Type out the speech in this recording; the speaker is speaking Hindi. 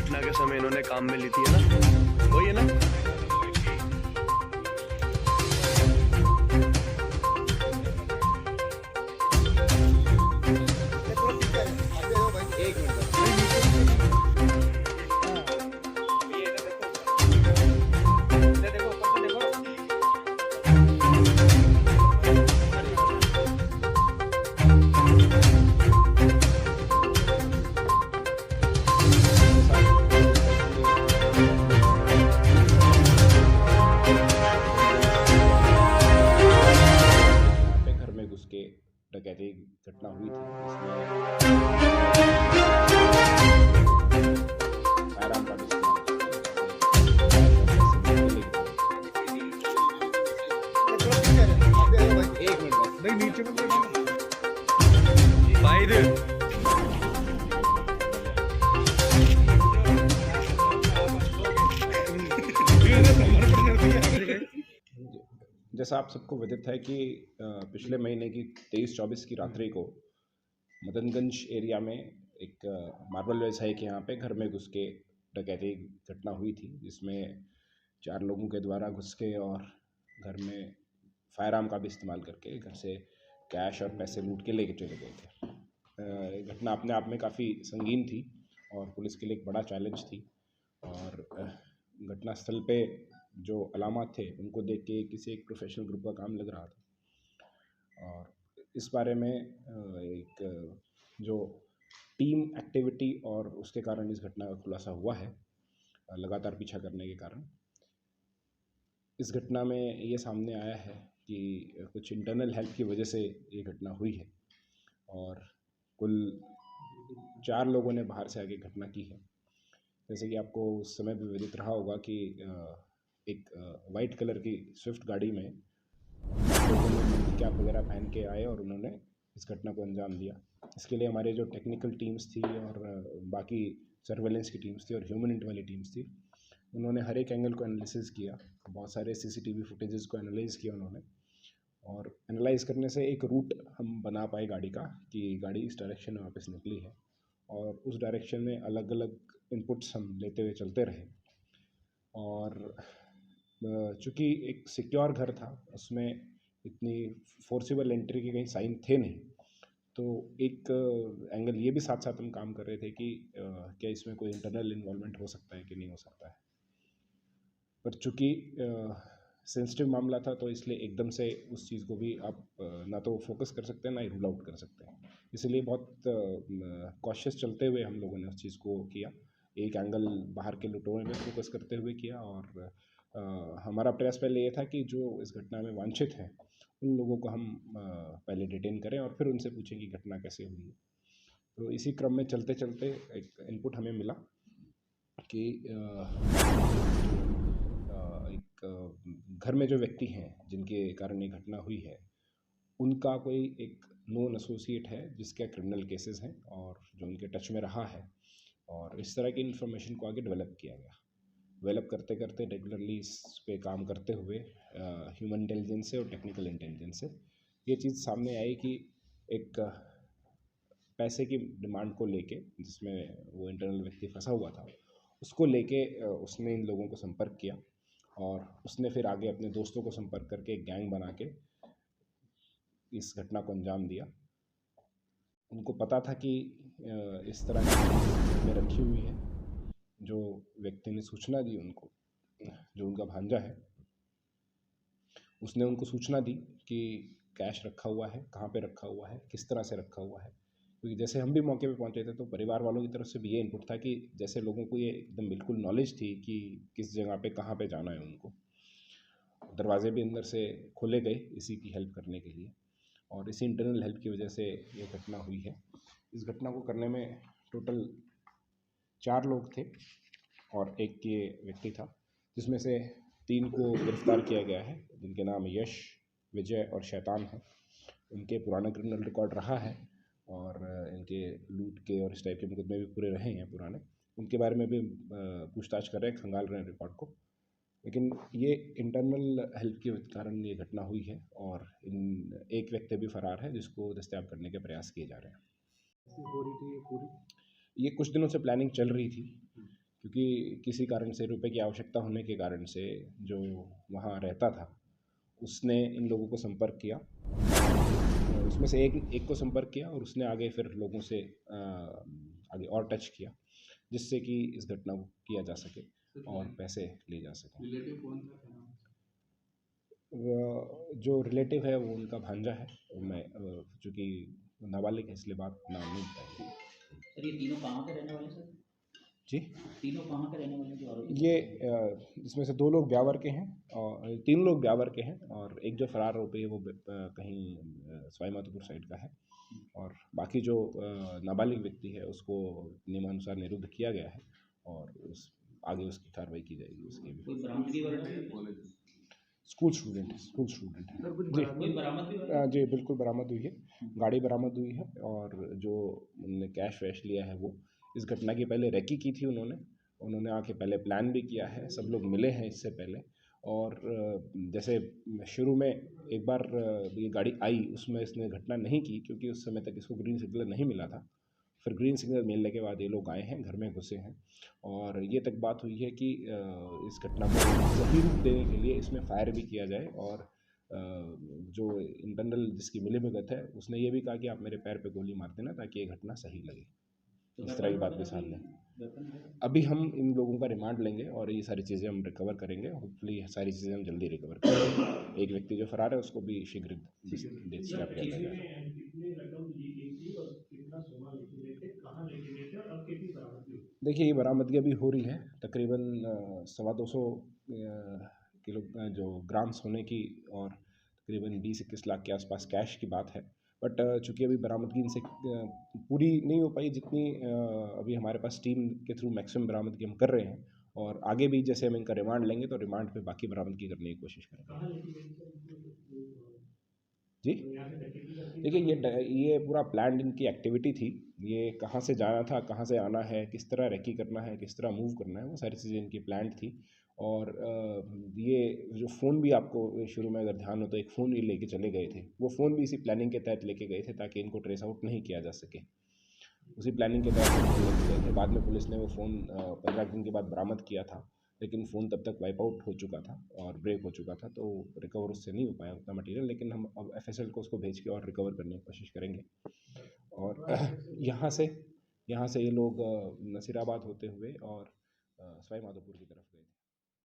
घटना के समय इन्होंने काम में ली थी, है ना? वही है ना? एक मिनट घर में घुस के डकैती घटना हुई थी जिसमें फायरआर्म का एक मिनट नहीं नीचे भाई दे जैसा आप सबको विदित है कि पिछले महीने की 23-24 की रात्रि को मदनगंज एरिया में एक मार्बल व्यवसायी के यहाँ पे घर में घुस के डकैती घटना हुई थी जिसमें 4 लोगों के द्वारा घुस के और घर में फायरआर्म का भी इस्तेमाल करके घर से कैश और पैसे लूट के लेके चले गए थे। घटना अपने आप में काफ़ी संगीन थी और पुलिस के लिए एक बड़ा चैलेंज थी और घटनास्थल पे जो अलामत थे उनको देख के किसी एक प्रोफेशनल ग्रुप का काम लग रहा था और इस बारे में एक जो टीम एक्टिविटी और उसके कारण इस घटना का खुलासा हुआ है लगातार पीछा करने के कारण। इस घटना में ये सामने आया है कि कुछ इंटरनल हेल्प की वजह से ये घटना हुई है और कुल 4 लोगों ने बाहर से आके घटना की है। जैसे कि आपको उस समय भी विदित रहा होगा कि एक वाइट कलर की स्विफ्ट गाड़ी में लोगों ने कैप वगैरह पहन के आए और उन्होंने इस घटना को अंजाम दिया। इसके लिए हमारे जो टेक्निकल टीम्स थी और बाकी सर्वेलेंस की टीम्स थी और ह्यूमन वाली टीम्स थी, उन्होंने हर एक एंगल को एनालिसिस किया, बहुत सारे सीसीटीवी फुटेजेस को एनालाइज किया उन्होंने और एनालाइज करने से एक रूट हम बना पाए गाड़ी का कि गाड़ी इस डायरेक्शन में वापस निकली है और उस डायरेक्शन में अलग अलग इनपुट्स हम लेते हुए चलते रहे और चूँकि एक सिक्योर घर था उसमें इतनी फोर्सिबल एंट्री के कहीं साइन थे नहीं, तो एक एंगल ये भी साथ साथ हम काम कर रहे थे कि क्या इसमें कोई इंटरनल इन्वॉल्वमेंट हो सकता है कि नहीं हो सकता है। पर चूँकि सेंसिटिव मामला था तो इसलिए एकदम से उस चीज़ को भी आप ना तो फोकस कर सकते हैं ना ही रूल आउट कर सकते हैं, इसलिए बहुत कॉशियस चलते हुए हम लोगों ने उस चीज़ को किया। एक एंगल बाहर के लुटेरों में फोकस करते हुए किया और हमारा प्रयास पहले ये था कि जो इस घटना में वांछित हैं उन लोगों को हम पहले डिटेन करें और फिर उनसे पूछें कि घटना कैसे हुई है। तो इसी क्रम में चलते चलते एक इनपुट हमें मिला कि एक घर में जो व्यक्ति हैं जिनके कारण ये घटना हुई है उनका कोई एक नोन एसोसिएट है जिसके क्रिमिनल केसेस हैं और जो उनके टच में रहा है और इस तरह की इन्फॉर्मेशन को आगे डेवलप किया गया। डेवलप करते करते रेगुलरली इस पे काम करते हुए ह्यूमन इंटेलिजेंस से और टेक्निकल इंटेलिजेंस से ये चीज़ सामने आई कि एक पैसे की डिमांड को लेके जिसमें वो इंटरनल व्यक्ति फंसा हुआ था उसको लेके उसने इन लोगों को संपर्क किया और उसने फिर आगे अपने दोस्तों को संपर्क करके एक गैंग बना के इस घटना को अंजाम दिया। उनको पता था कि इस तरह की में रखी हुई है, जो व्यक्ति ने सूचना दी उनको, जो उनका भांजा है, उसने उनको सूचना दी कि कैश रखा हुआ है, कहाँ पे रखा हुआ है, किस तरह से रखा हुआ है। क्योंकि जैसे हम भी मौके पे पहुंचे थे तो परिवार वालों की तरफ से भी ये इनपुट था कि जैसे लोगों को ये एकदम बिल्कुल नॉलेज थी कि किस जगह पे कहाँ पे जाना है उनको। दरवाजे भी अंदर से खोले गए इसी की हेल्प करने के लिए और इसी इंटरनल हेल्प की वजह से ये घटना हुई है। इस घटना को करने में टोटल 4 लोग थे और एक ये व्यक्ति था जिसमें से 3 को गिरफ्तार किया गया है जिनके नाम यश, विजय और शैतान हैं। इनके पुराना क्रिमिनल रिकॉर्ड रहा है और इनके लूट के और इस टाइप के मुकदमे भी पूरे रहे हैं पुराने। उनके बारे में भी पूछताछ कर रहे हैं, खंगाल रहे हैं रिकॉर्ड को। लेकिन ये इंटरनल हेल्प के कारण ये घटना हुई है और एक व्यक्ति भी फरार है जिसको दस्तयाब करने के प्रयास किए जा रहे हैं। हो रही थी ये पूरी? ये कुछ दिनों से प्लानिंग चल रही थी क्योंकि किसी कारण से रुपए की आवश्यकता होने के कारण से जो वहाँ रहता था उसने इन लोगों को संपर्क किया, और उसमें से एक को संपर्क किया और उसने आगे फिर लोगों से आगे और टच किया, जिससे कि इस घटना को किया जा सके और पैसे ले जा सकें। रिलेटिव कौन था, क्या नाम? जो रिलेटिव है वो उनका भांजा है। मैं चूँकि नाबालिग है इसलिए बात नाम नहीं बताएंगे। सर, ये तीनों कहाँ के रहने वाले हैं सर? जी, तीनों कहाँ के रहने वाले हैं जो आरोपी? ये इसमें से 2 लोग ब्यावर के हैं और 3 लोग ब्यावर के हैं, और एक जो फरार आरोपी है वो कहीं सवाई माधोपुर साइड का है, और बाकी जो नाबालिग व्यक्ति है उसको नियमानुसार निरुद्ध किया गया है और आगे उसकी कार्रवाई की जाएगी। उसकी भी कोई बरामदगी वगैरह? स्कूल स्टूडेंट है जी। कोई बरामद भी हुआ? जी बिल्कुल बरामद हुई है, गाड़ी बरामद हुई है, और जो उन्होंने कैश वैश लिया है वो इस घटना की पहले रेकी की थी उन्होंने आके पहले प्लान भी किया है, सब लोग मिले हैं इससे पहले। और जैसे शुरू में एक बार ये गाड़ी आई उसमें इसने घटना नहीं की, क्योंकि उस समय तक इसको ग्रीन सिग्नल नहीं मिला था। फिर ग्रीन सिग्नल मिलने के बाद ये लोग आए हैं, घर में घुसे हैं, और ये तक बात हुई है कि इस घटना को सही रूप देने के लिए इसमें फायर भी किया जाए, और जो इंटरनल जिसकी मिलीभगत है उसने ये भी कहा कि आप मेरे पैर पे गोली मार देना ताकि ये घटना सही लगे। इस तरह की बात भी सामने। अभी हम इन लोगों का रिमांड लेंगे और ये सारी चीज़ें हम रिकवर करेंगे, होपफुली सारी चीज़ें हम जल्दी रिकवर करेंगे। एक व्यक्ति जो फरार है उसको भी शीघ्र डेथ स्टैप किया जाएगा। देखिए ये बरामदगी अभी हो रही है, तकरीबन 250 किलो जो ग्राम्स होने की, और तकरीबन 20-21 लाख के आसपास कैश की बात है। बट चूँकि अभी बरामदगी इनसे पूरी नहीं हो पाई जितनी अभी हमारे पास टीम के थ्रू मैक्सिमम बरामदगी हम कर रहे हैं, और आगे भी जैसे हम इनका रिमांड लेंगे तो रिमांड पे बाकी बरामदगी करने की कोशिश करेंगे। जी देखिए ये पूरा प्लान इनकी एक्टिविटी थी, ये कहाँ से जाना था, कहाँ से आना है, किस तरह रेकी करना है, किस तरह मूव करना है, वो सारी चीज़ें इनकी प्लान थी। और ये जो फ़ोन भी आपको शुरू में अगर ध्यान हो तो एक फ़ोन ये लेके चले गए थे, वो फ़ोन भी इसी प्लानिंग के तहत लेके गए थे ताकि इनको ट्रेस आउट नहीं किया जा सके। उसी प्लानिंग के तहत फ़ोन लेके गए थे। बाद में पुलिस ने वो फ़ोन 15 दिन के बाद बरामद किया था, लेकिन फ़ोन तब तक वाइप आउट हो चुका था और ब्रेक हो चुका था, तो रिकवर उससे नहीं हो पाया उतना मटेरियल। लेकिन हम अब एफएसएल को उसको भेज के और रिकवर करने की कोशिश करेंगे। और यहाँ से ये लोग नसीराबाद होते हुए और सवाई माधोपुर की तरफ गए।